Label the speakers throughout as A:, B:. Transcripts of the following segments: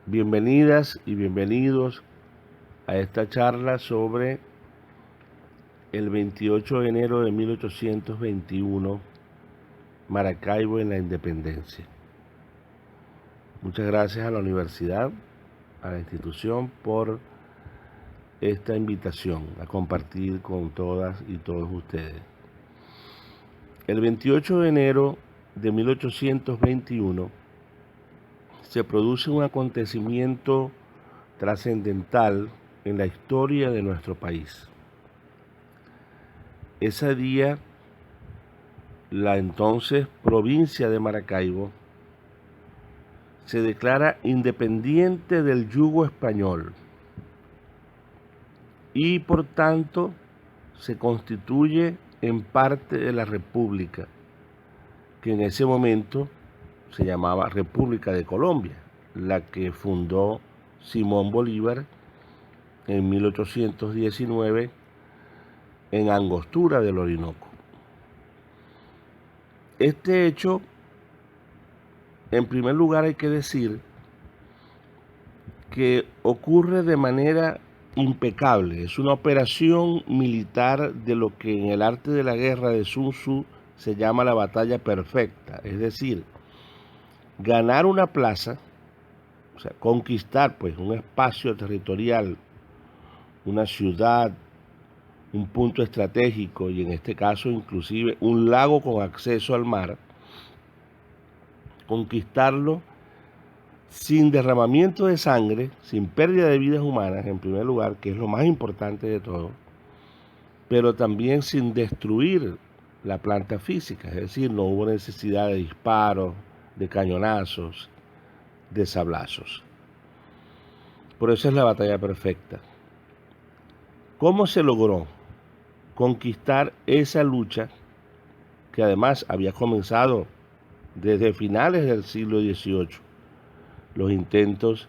A: Bienvenidas y bienvenidos a esta charla sobre el 28 de enero de 1821, Maracaibo en la independencia. Muchas gracias a la universidad, a la institución por esta invitación a compartir con todas y todos ustedes. El 28 de enero de 1821 se produce un acontecimiento trascendental en la historia de nuestro país. Ese día, la entonces provincia de Maracaibo se declara independiente del yugo español y por tanto se constituye en parte de la República, que en ese momento se llamaba República de Colombia, la que fundó Simón Bolívar en 1819 en Angostura del Orinoco. Este hecho, en primer lugar, hay que decir que ocurre de manera impecable. Es una operación militar de lo que en el arte de la guerra de Sun Tzu se llama la batalla perfecta. Es decir, ganar una plaza, o sea, conquistar pues un espacio territorial, una ciudad, un punto estratégico y en este caso inclusive un lago con acceso al mar, conquistarlo sin derramamiento de sangre, sin pérdida de vidas humanas, en primer lugar, que es lo más importante de todo, pero también sin destruir la planta física, es decir, no hubo necesidad de disparos, de cañonazos, de sablazos. Por eso es la batalla perfecta. ¿Cómo se logró conquistar esa lucha que además había comenzado desde finales del siglo XVIII? Los intentos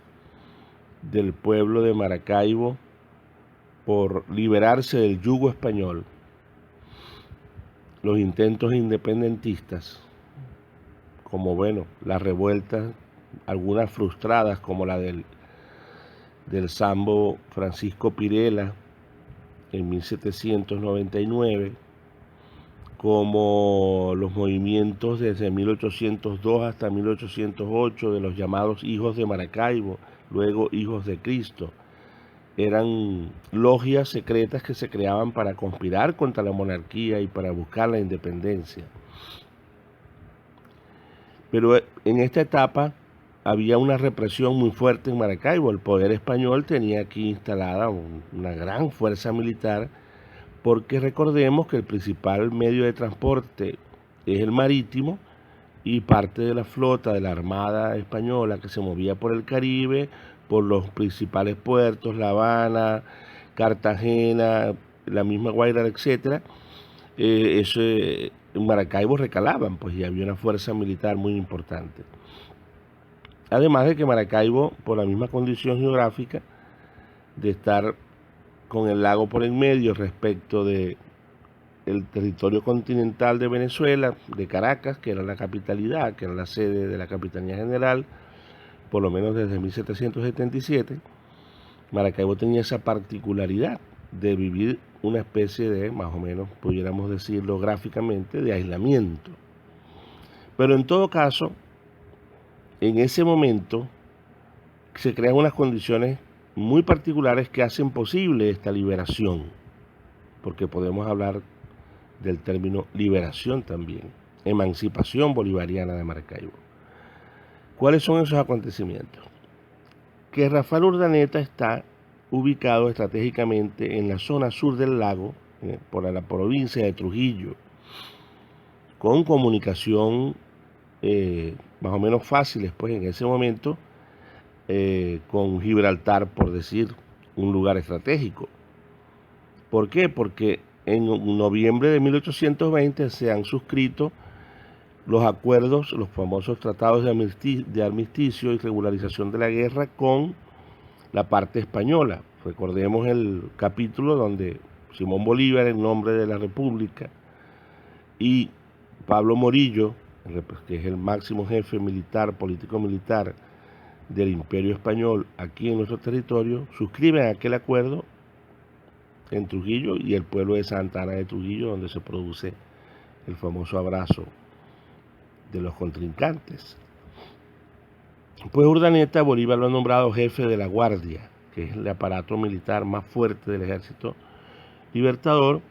A: del pueblo de Maracaibo por liberarse del yugo español, los intentos independentistas, como las revueltas, algunas frustradas como la del Sambo Francisco Pirela en 1799, como los movimientos desde 1802 hasta 1808 de los llamados Hijos de Maracaibo, luego Hijos de Cristo. Eran logias secretas que se creaban para conspirar contra la monarquía y para buscar la independencia. Pero en esta etapa había una represión muy fuerte en Maracaibo. El poder español tenía aquí instalada una gran fuerza militar, porque recordemos que el principal medio de transporte es el marítimo y parte de la flota de la Armada Española que se movía por el Caribe, por los principales puertos, La Habana, Cartagena, la misma Guaira, etcétera. En Maracaibo recalaban, pues, y había una fuerza militar muy importante. Además de que Maracaibo, por la misma condición geográfica de estar con el lago por en medio respecto de el territorio continental de Venezuela, de Caracas, que era la capitalidad, que era la sede de la Capitanía General, por lo menos desde 1777, Maracaibo tenía esa particularidad de vivir una especie de, más o menos, pudiéramos decirlo gráficamente, de aislamiento. Pero en todo caso, en ese momento se crean unas condiciones muy particulares que hacen posible esta liberación, porque podemos hablar del término liberación también, emancipación bolivariana de Maracaibo. ¿Cuáles son esos acontecimientos? Que Rafael Urdaneta está ubicado estratégicamente en la zona sur del lago, por la provincia de Trujillo, con comunicación más o menos fáciles, pues en ese momento, con Gibraltar, por decir, un lugar estratégico. ¿Por qué? Porque en noviembre de 1820 se han suscrito los acuerdos, los famosos tratados de armisticio y regularización de la guerra con la parte española. Recordemos el capítulo donde Simón Bolívar, en nombre de la República, y Pablo Morillo, que es el máximo jefe militar, político militar del Imperio Español aquí en nuestro territorio, suscriben aquel acuerdo en Trujillo y el pueblo de Santa Ana de Trujillo, donde se produce el famoso abrazo de los contrincantes. Pues Urdaneta, Bolívar lo ha nombrado jefe de la Guardia, que es el aparato militar más fuerte del ejército libertador,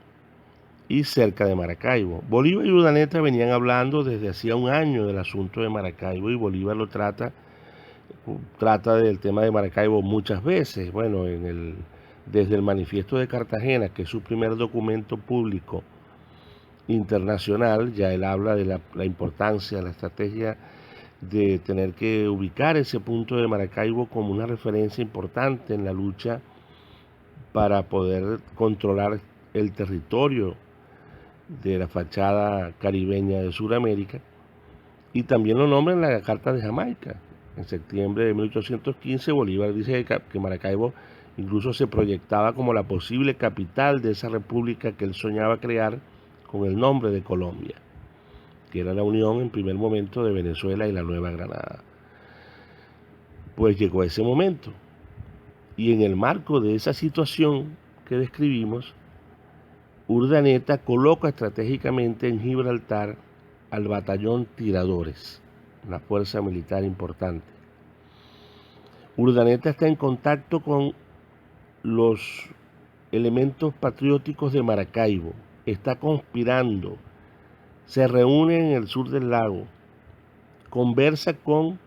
A: y cerca de Maracaibo. Bolívar y Urdaneta venían hablando desde hacía un año del asunto de Maracaibo, y Bolívar lo trata del tema de Maracaibo muchas veces. Bueno, desde el Manifiesto de Cartagena, que es su primer documento público internacional, ya él habla de la importancia, la estrategia de tener que ubicar ese punto de Maracaibo como una referencia importante en la lucha para poder controlar el territorio de la fachada caribeña de Sudamérica, y también lo nombra en la Carta de Jamaica. En septiembre de 1815, Bolívar dice que Maracaibo incluso se proyectaba como la posible capital de esa república que él soñaba crear con el nombre de Colombia, que era la unión en primer momento de Venezuela y la Nueva Granada. Pues llegó ese momento, y en el marco de esa situación que describimos, Urdaneta coloca estratégicamente en Gibraltar al batallón Tiradores, una fuerza militar importante. Urdaneta está en contacto con los elementos patrióticos de Maracaibo, está conspirando, se reúne en el sur del lago, conversa con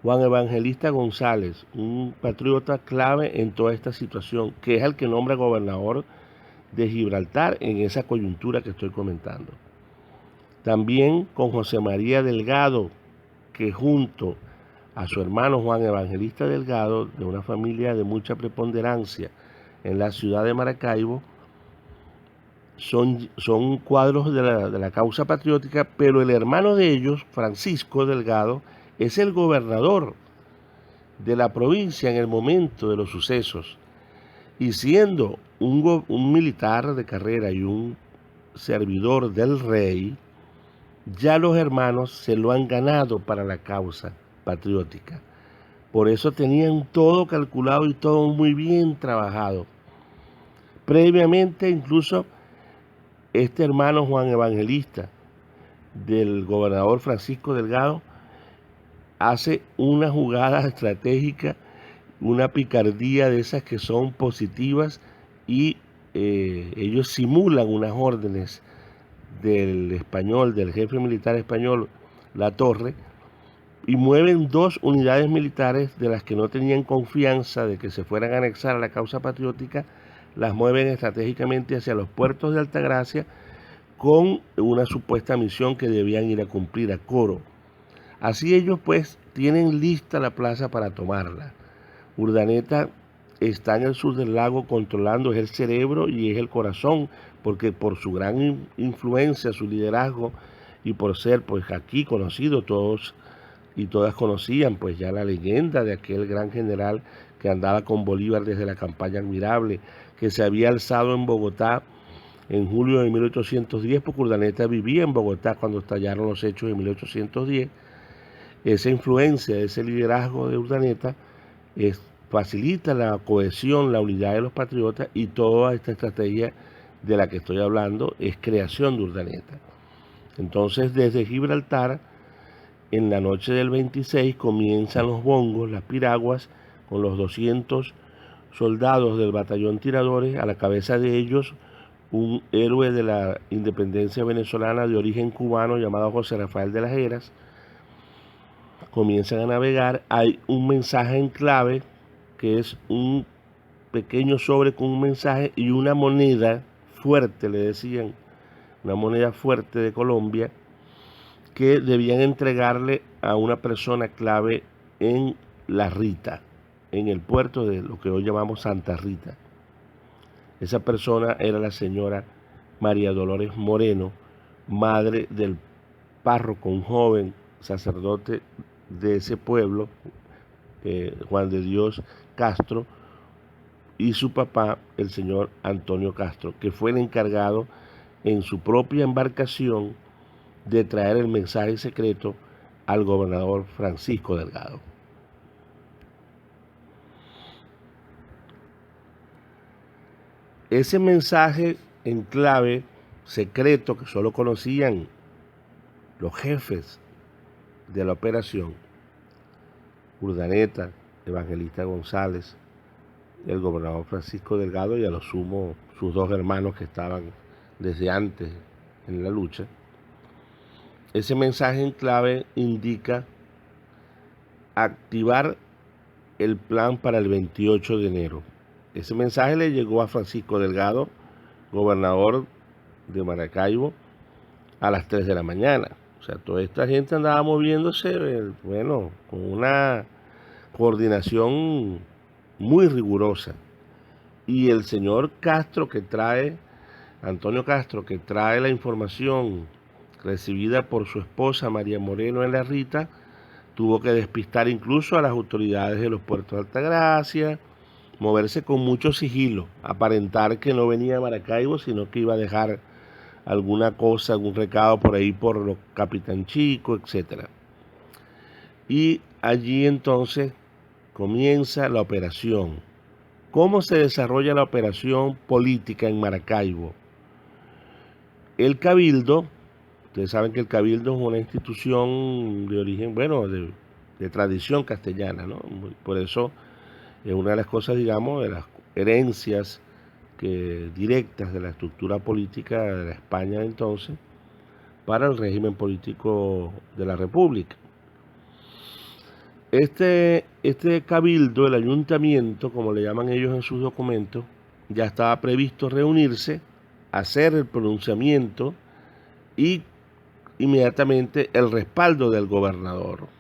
A: Juan Evangelista González, un patriota clave en toda esta situación, que es el que nombra gobernador de Gibraltar en esa coyuntura que estoy comentando. También con José María Delgado, que junto a su hermano Juan Evangelista Delgado, de una familia de mucha preponderancia en la ciudad de Maracaibo, son cuadros de la causa patriótica, pero el hermano de ellos, Francisco Delgado, es el gobernador de la provincia en el momento de los sucesos, y siendo un militar de carrera y un servidor del rey, ya los hermanos se lo han ganado para la causa patriótica. Por eso tenían todo calculado y todo muy bien trabajado. Previamente, incluso, este hermano Juan Evangelista del gobernador Francisco Delgado hace una jugada estratégica, una picardía de esas que son positivas, y ellos simulan unas órdenes del español, del jefe militar español, Latorre, y mueven 2 unidades militares de las que no tenían confianza de que se fueran a anexar a la causa patriótica, las mueven estratégicamente hacia los puertos de Altagracia con una supuesta misión que debían ir a cumplir a Coro. Así ellos pues tienen lista la plaza para tomarla. Urdaneta está en el sur del lago controlando, es el cerebro y es el corazón, porque por su gran influencia, su liderazgo, y por ser pues aquí conocido, todos y todas conocían pues ya la leyenda de aquel gran general que andaba con Bolívar desde la campaña Admirable, que se había alzado en Bogotá en julio de 1810, porque Urdaneta vivía en Bogotá cuando estallaron los hechos de 1810. Esa influencia, ese liderazgo de Urdaneta facilita la cohesión, la unidad de los patriotas, y toda esta estrategia de la que estoy hablando es creación de Urdaneta. Entonces, desde Gibraltar, en la noche del 26, comienzan los bongos, las piraguas, con los 200 soldados del batallón Tiradores, a la cabeza de ellos un héroe de la independencia venezolana de origen cubano llamado José Rafael de las Heras. Comienzan a navegar, hay un mensaje en clave, que es un pequeño sobre con un mensaje y una moneda fuerte, le decían, una moneda fuerte de Colombia, que debían entregarle a una persona clave en La Rita, en el puerto de lo que hoy llamamos Santa Rita. Esa persona era la señora María Dolores Moreno, madre del párroco, un joven sacerdote de ese pueblo, Juan de Dios Castro, y su papá, el señor Antonio Castro, que fue el encargado en su propia embarcación de traer el mensaje secreto al gobernador Francisco Delgado. Ese mensaje en clave secreto que solo conocían los jefes de la operación, Urdaneta, Evangelista González, el gobernador Francisco Delgado y a lo sumo sus dos hermanos que estaban desde antes en la lucha. Ese mensaje en clave indica activar el plan para el 28 de enero. Ese mensaje le llegó a Francisco Delgado, gobernador de Maracaibo, a las 3 de la mañana. O sea, toda esta gente andaba moviéndose, bueno, con una coordinación muy rigurosa. Y el señor Castro Antonio Castro, que trae la información recibida por su esposa María Moreno en La Rita, tuvo que despistar incluso a las autoridades de los puertos de Altagracia, moverse con mucho sigilo, aparentar que no venía a Maracaibo, sino que iba a dejar alguna cosa, algún recado por ahí por los Capitán Chico, etc. Y allí entonces comienza la operación. ¿Cómo se desarrolla la operación política en Maracaibo? El Cabildo, ustedes saben que el Cabildo es una institución de origen, bueno, de tradición castellana, ¿no? Por eso es una de las cosas, digamos, de las herencias directas de la estructura política de la España entonces para el régimen político de la República. Este cabildo, el ayuntamiento, como le llaman ellos en sus documentos, ya estaba previsto reunirse, hacer el pronunciamiento y inmediatamente el respaldo del gobernador.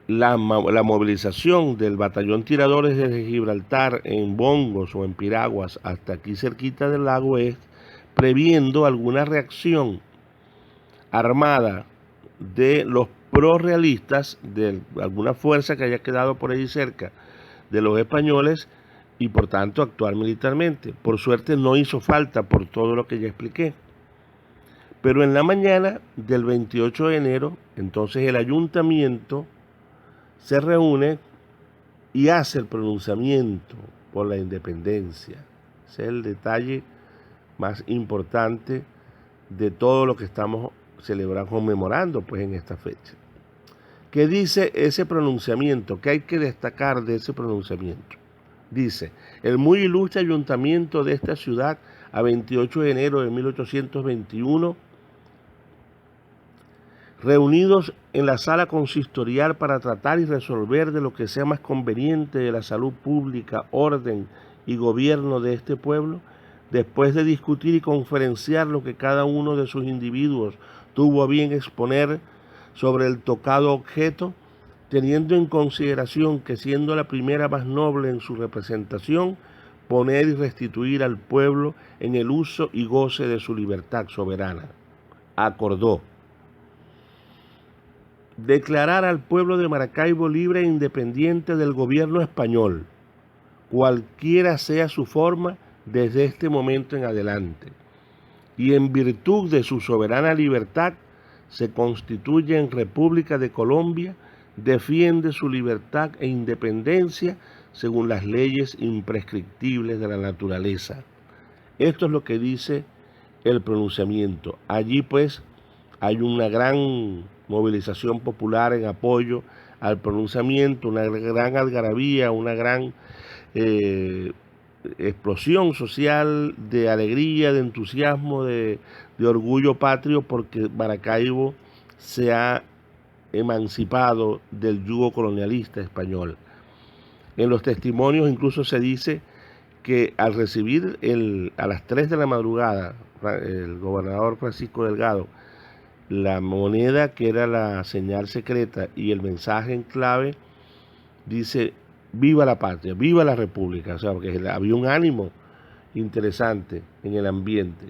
A: La movilización del batallón tiradores desde Gibraltar en Bongos o en Piraguas hasta aquí cerquita del lago es previendo alguna reacción armada de los prorrealistas, de alguna fuerza que haya quedado por ahí cerca de los españoles y por tanto actuar militarmente. Por suerte no hizo falta por todo lo que ya expliqué. Pero en la mañana del 28 de enero, entonces el ayuntamiento se reúne y hace el pronunciamiento por la independencia. Ese es el detalle más importante de todo lo que estamos celebrando, conmemorando pues en esta fecha. ¿Qué dice ese pronunciamiento? ¿Qué hay que destacar de ese pronunciamiento? Dice, el muy ilustre ayuntamiento de esta ciudad a 28 de enero de 1821, reunidos en la sala consistorial para tratar y resolver de lo que sea más conveniente de la salud pública, orden y gobierno de este pueblo, después de discutir y conferenciar lo que cada uno de sus individuos tuvo a bien exponer sobre el tocado objeto, teniendo en consideración que siendo la primera más noble en su representación, poner y restituir al pueblo en el uso y goce de su libertad soberana, acordó declarar al pueblo de Maracaibo libre e independiente del gobierno español, cualquiera sea su forma desde este momento en adelante, y en virtud de su soberana libertad se constituye en República de Colombia, defiende su libertad e independencia según las leyes imprescriptibles de la naturaleza. Esto es lo que dice el pronunciamiento. Allí pues hay una gran movilización popular en apoyo al pronunciamiento, una gran algarabía, una gran explosión social de alegría, de entusiasmo, de orgullo patrio, porque Maracaibo se ha emancipado del yugo colonialista español. En los testimonios incluso se dice que al recibir a las 3 de la madrugada el gobernador Francisco Delgado la moneda que era la señal secreta y el mensaje en clave, dice: viva la patria, viva la república. O sea, porque había un ánimo interesante en el ambiente.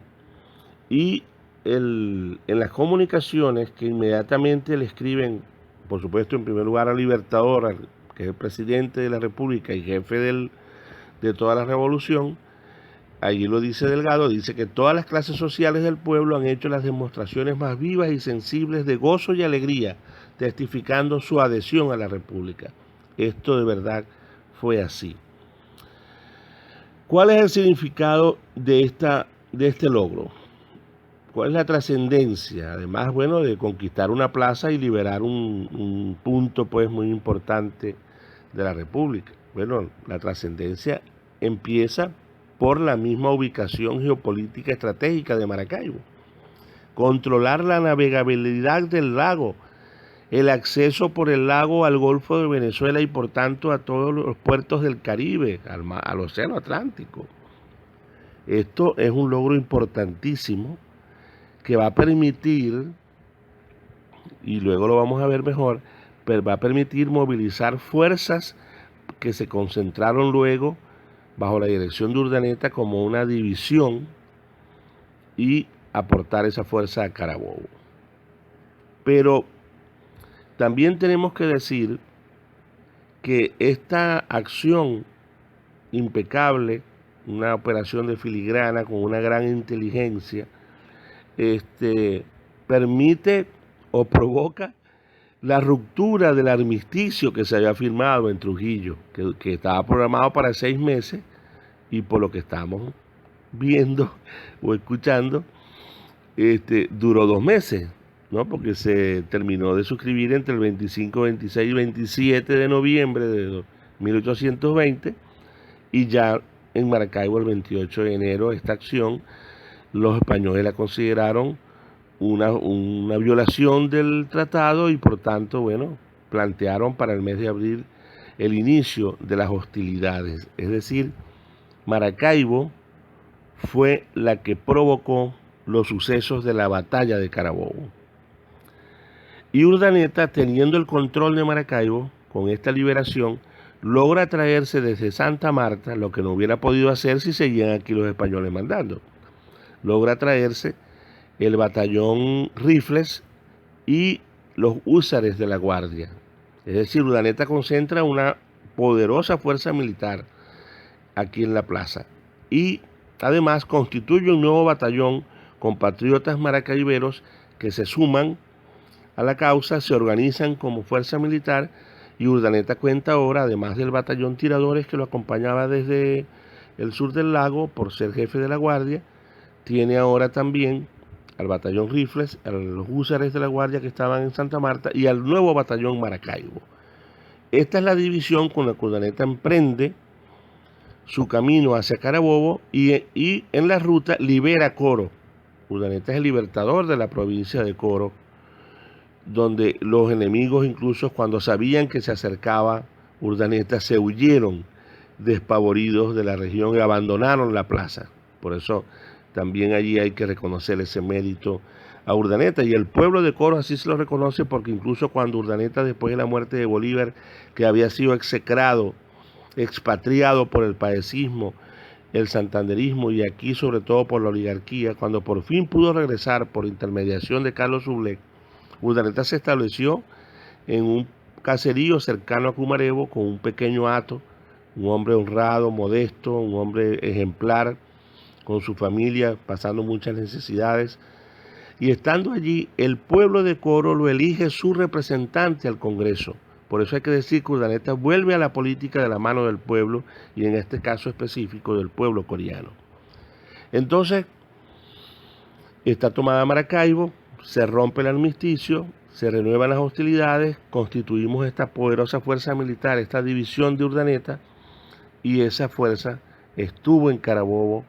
A: Y en las comunicaciones que inmediatamente le escriben, por supuesto en primer lugar al Libertador, que es el presidente de la república y jefe de toda la revolución, allí lo dice Delgado, dice que todas las clases sociales del pueblo han hecho las demostraciones más vivas y sensibles de gozo y alegría, testificando su adhesión a la república. Esto de verdad fue así. ¿Cuál es el significado de este logro? ¿Cuál es la trascendencia? Además, bueno, de conquistar una plaza y liberar un punto pues muy importante de la República. Bueno, la trascendencia empieza por la misma ubicación geopolítica estratégica de Maracaibo. Controlar la navegabilidad del lago, el acceso por el lago al Golfo de Venezuela y por tanto a todos los puertos del Caribe, al Océano Atlántico. Esto es un logro importantísimo que va a permitir, y luego lo vamos a ver mejor, pero va a permitir movilizar fuerzas que se concentraron luego bajo la dirección de Urdaneta como una división y aportar esa fuerza a Carabobo. Pero también tenemos que decir que esta acción impecable, una operación de filigrana con una gran inteligencia, permite o provoca la ruptura del armisticio que se había firmado en Trujillo, que estaba programado para 6 meses y por lo que estamos viendo o escuchando, duró 2 meses, ¿no? Porque se terminó de suscribir entre el 25, 26 y 27 de noviembre de 1820 y ya en Maracaibo el 28 de enero esta acción los españoles la consideraron una violación del tratado y por tanto, bueno, plantearon para el mes de abril el inicio de las hostilidades. Es decir, Maracaibo fue la que provocó los sucesos de la batalla de Carabobo. Y Urdaneta, teniendo el control de Maracaibo, con esta liberación, logra traerse desde Santa Marta lo que no hubiera podido hacer si seguían aquí los españoles mandando. Logra traerse el batallón Rifles y los húsares de la Guardia. Es decir, Urdaneta concentra una poderosa fuerza militar aquí en la plaza y además constituye un nuevo batallón con patriotas maracaiberos que se suman a la causa, se organizan como fuerza militar y Urdaneta cuenta ahora, además del batallón Tiradores que lo acompañaba desde el sur del lago por ser jefe de la Guardia, tiene ahora también al batallón Rifles, a los húsares de la Guardia que estaban en Santa Marta y al nuevo batallón Maracaibo. Esta es la división con la que Urdaneta emprende su camino hacia Carabobo y en la ruta libera Coro. Urdaneta es el libertador de la provincia de Coro, donde los enemigos incluso cuando sabían que se acercaba Urdaneta se huyeron despavoridos de la región y abandonaron la plaza. Por eso también allí hay que reconocer ese mérito a Urdaneta y el pueblo de Coro así se lo reconoce porque incluso cuando Urdaneta después de la muerte de Bolívar, que había sido execrado, expatriado por el paecismo, el santanderismo y aquí sobre todo por la oligarquía, cuando por fin pudo regresar por intermediación de Carlos Sublet, Urdaneta se estableció en un caserío cercano a Cumarebo con un pequeño hato, un hombre honrado, modesto, un hombre ejemplar, con su familia, pasando muchas necesidades. Y estando allí, el pueblo de Coro lo elige su representante al Congreso. Por eso hay que decir que Urdaneta vuelve a la política de la mano del pueblo y en este caso específico del pueblo coreano. Entonces, está tomada Maracaibo, se rompe el armisticio, se renuevan las hostilidades, constituimos esta poderosa fuerza militar, esta división de Urdaneta, y esa fuerza estuvo en Carabobo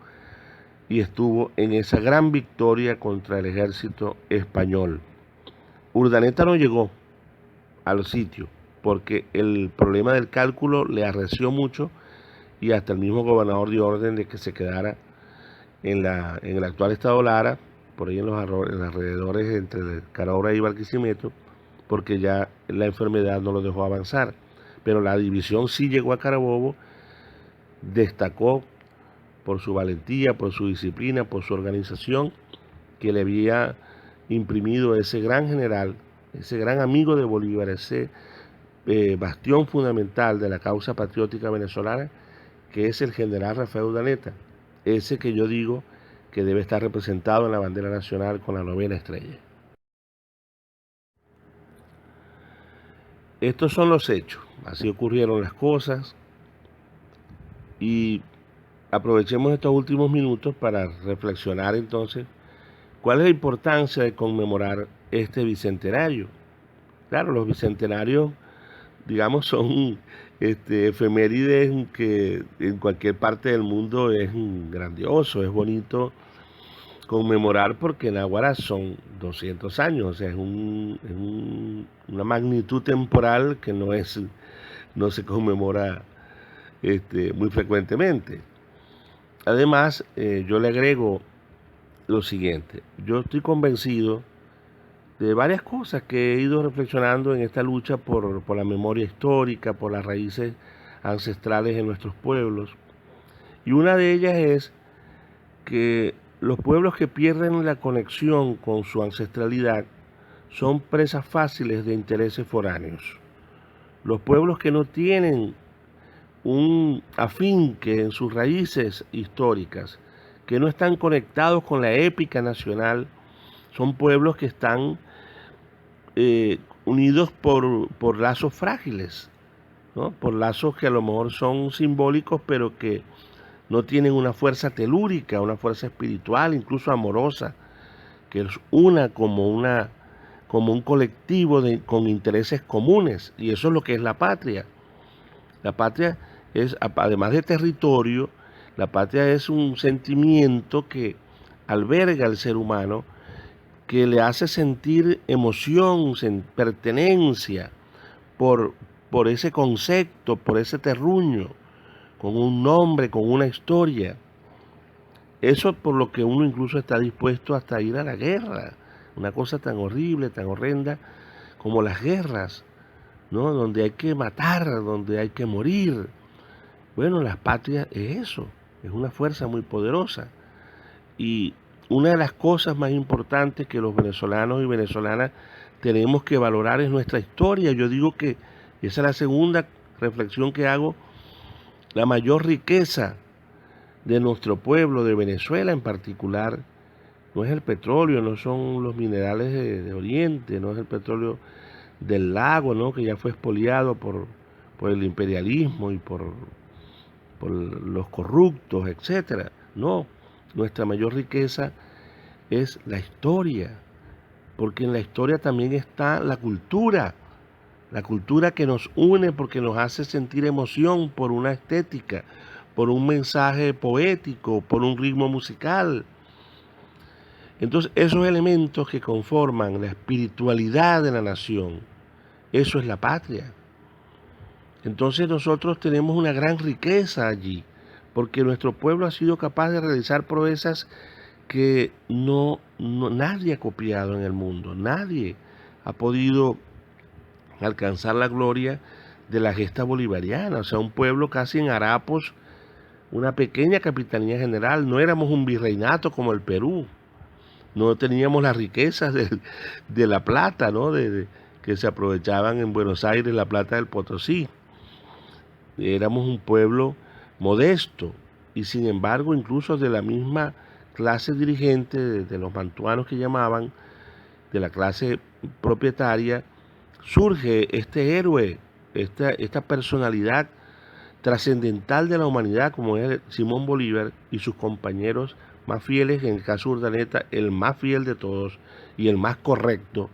A: y estuvo en esa gran victoria contra el ejército español. Urdaneta no llegó al sitio porque el problema del cálculo le arreció mucho y hasta el mismo gobernador dio orden de que se quedara en el actual estado Lara, por ahí en los alrededores entre Carahora y Barquisimeto, porque ya la enfermedad no lo dejó avanzar. Pero la división sí llegó a Carabobo, destacó por su valentía, por su disciplina, por su organización, que le había imprimido ese gran general, ese gran amigo de Bolívar, ese bastión fundamental de la causa patriótica venezolana, que es el general Rafael Urdaneta, ese que yo digo que debe estar representado en la bandera nacional con la 9ª estrella. Estos son los hechos, así ocurrieron las cosas y aprovechemos estos últimos minutos para reflexionar entonces cuál es la importancia de conmemorar este bicentenario. Claro, los bicentenarios, digamos, son efemérides que en cualquier parte del mundo es grandioso, es bonito conmemorar porque en Aguara son 200 años, o sea, una magnitud temporal que no se conmemora muy frecuentemente. Además, yo le agrego lo siguiente, yo estoy convencido de varias cosas que he ido reflexionando en esta lucha por la memoria histórica, por las raíces ancestrales de nuestros pueblos. Y una de ellas es que los pueblos que pierden la conexión con su ancestralidad son presas fáciles de intereses foráneos. Los pueblos que no tienen un afinque en sus raíces históricas, que no están conectados con la épica nacional, son pueblos que están unidos por lazos frágiles, ¿no? Por lazos que a lo mejor son simbólicos, pero que no tienen una fuerza telúrica, una fuerza espiritual, incluso amorosa, que es como un colectivo con intereses comunes. Y eso es lo que es la patria. La patria es, además de territorio, la patria es un sentimiento que alberga al ser humano, que le hace sentir emoción, pertenencia por, por ese concepto, por ese terruño, con un nombre, con una historia. Eso por lo que uno incluso está dispuesto hasta ir a la guerra. Una cosa tan horrible, tan horrenda como las guerras, ¿no? Donde hay que matar, donde hay que morir. Bueno, la patria es eso, es una fuerza muy poderosa. Y una de las cosas más importantes que los venezolanos y venezolanas tenemos que valorar es nuestra historia. Yo digo que esa es la segunda reflexión que hago, la mayor riqueza de nuestro pueblo, de Venezuela en particular, no es el petróleo, no son los minerales de Oriente, no es el petróleo del lago, ¿no? Que ya fue expoliado por el imperialismo y por los corruptos, etcétera. No, nuestra mayor riqueza es la historia, porque en la historia también está la cultura que nos une porque nos hace sentir emoción por una estética, por un mensaje poético, por un ritmo musical. Entonces, esos elementos que conforman la espiritualidad de la nación, eso es la patria. Entonces nosotros tenemos una gran riqueza allí, porque nuestro pueblo ha sido capaz de realizar proezas que nadie ha copiado en el mundo, nadie ha podido alcanzar la gloria de la gesta bolivariana, o sea, un pueblo casi en harapos, una pequeña capitanía general, no éramos un virreinato como el Perú, no teníamos las riquezas de la plata, ¿no? Que se aprovechaban en Buenos Aires, la plata del Potosí. Éramos un pueblo modesto y sin embargo incluso de la misma clase dirigente, de los mantuanos que llamaban, de la clase propietaria, surge este héroe, esta personalidad trascendental de la humanidad como es Simón Bolívar y sus compañeros más fieles, en el caso de Urdaneta, el más fiel de todos y el más correcto.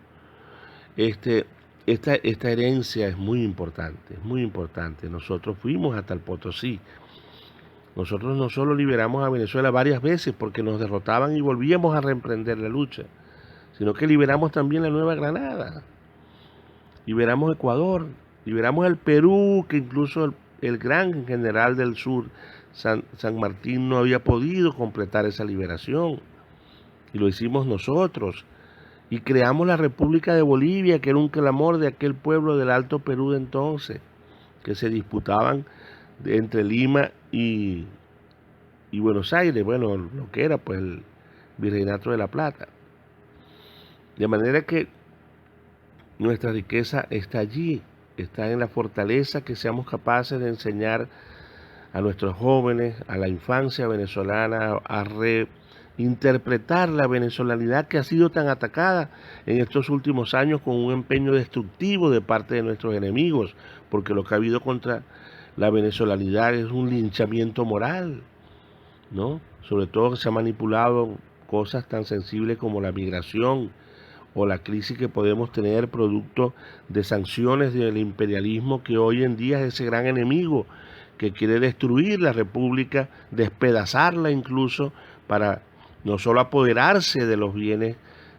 A: Esta herencia es muy importante, es muy importante. Nosotros fuimos hasta el Potosí. Nosotros no solo liberamos a Venezuela varias veces porque nos derrotaban y volvíamos a reemprender la lucha, sino que liberamos también la Nueva Granada, liberamos Ecuador, liberamos el Perú, que incluso el gran general del sur, San Martín, no había podido completar esa liberación. Y lo hicimos nosotros. Y creamos la República de Bolivia, que era un clamor de aquel pueblo del Alto Perú de entonces, que se disputaban entre Lima y Buenos Aires, bueno, lo que era pues el Virreinato de la Plata. De manera que nuestra riqueza está allí, está en la fortaleza que seamos capaces de enseñar a nuestros jóvenes, a la infancia venezolana, a reinterpretar la venezolanidad que ha sido tan atacada en estos últimos años con un empeño destructivo de parte de nuestros enemigos, porque lo que ha habido contra la venezolanidad es un linchamiento moral. ¿no? Sobre todo que se ha manipulado cosas tan sensibles como la migración o la crisis que podemos tener producto de sanciones del imperialismo, que hoy en día es ese gran enemigo que quiere destruir la república, despedazarla incluso, para no solo apoderarse de los bienes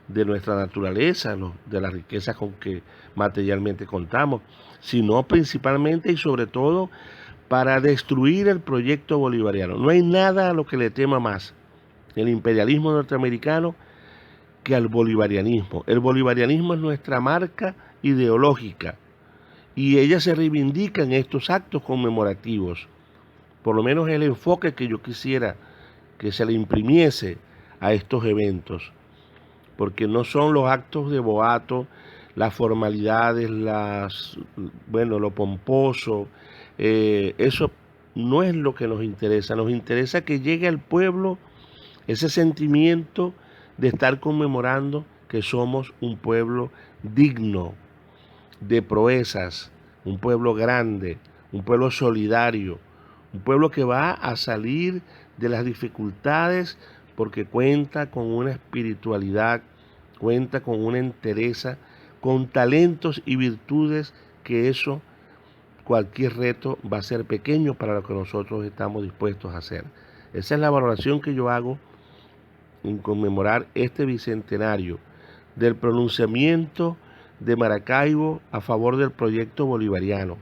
A: de nuestra naturaleza, de las riquezas con que materialmente contamos, sino principalmente y sobre todo para destruir el proyecto bolivariano. No hay nada a lo que le tema más el imperialismo norteamericano que al bolivarianismo. El bolivarianismo es nuestra marca ideológica y ella se reivindica en estos actos conmemorativos. Por lo menos el enfoque que yo quisiera que se le imprimiese a estos eventos, porque no son los actos de boato, las formalidades, lo pomposo, eso no es lo que nos interesa que llegue al pueblo ese sentimiento de estar conmemorando que somos un pueblo digno de proezas, un pueblo grande, un pueblo solidario, un pueblo que va a salir de las dificultades porque cuenta con una espiritualidad, cuenta con una entereza, con talentos y virtudes que eso, cualquier reto va a ser pequeño para lo que nosotros estamos dispuestos a hacer. Esa es la valoración que yo hago en conmemorar este bicentenario del pronunciamiento de Maracaibo a favor del proyecto bolivariano,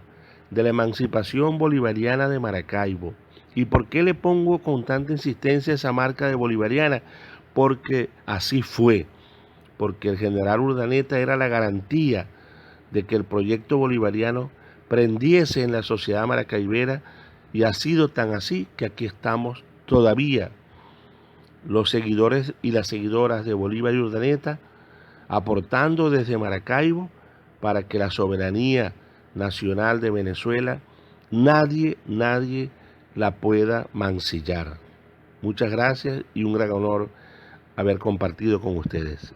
A: de la emancipación bolivariana de Maracaibo. ¿Y por qué le pongo con tanta insistencia esa marca de bolivariana? Porque así fue, porque el general Urdaneta era la garantía de que el proyecto bolivariano prendiese en la sociedad maracaibera, y ha sido tan así que aquí estamos todavía los seguidores y las seguidoras de Bolívar y Urdaneta, aportando desde Maracaibo para que la soberanía nacional de Venezuela nadie la pueda mancillar. Muchas gracias y un gran honor haber compartido con ustedes.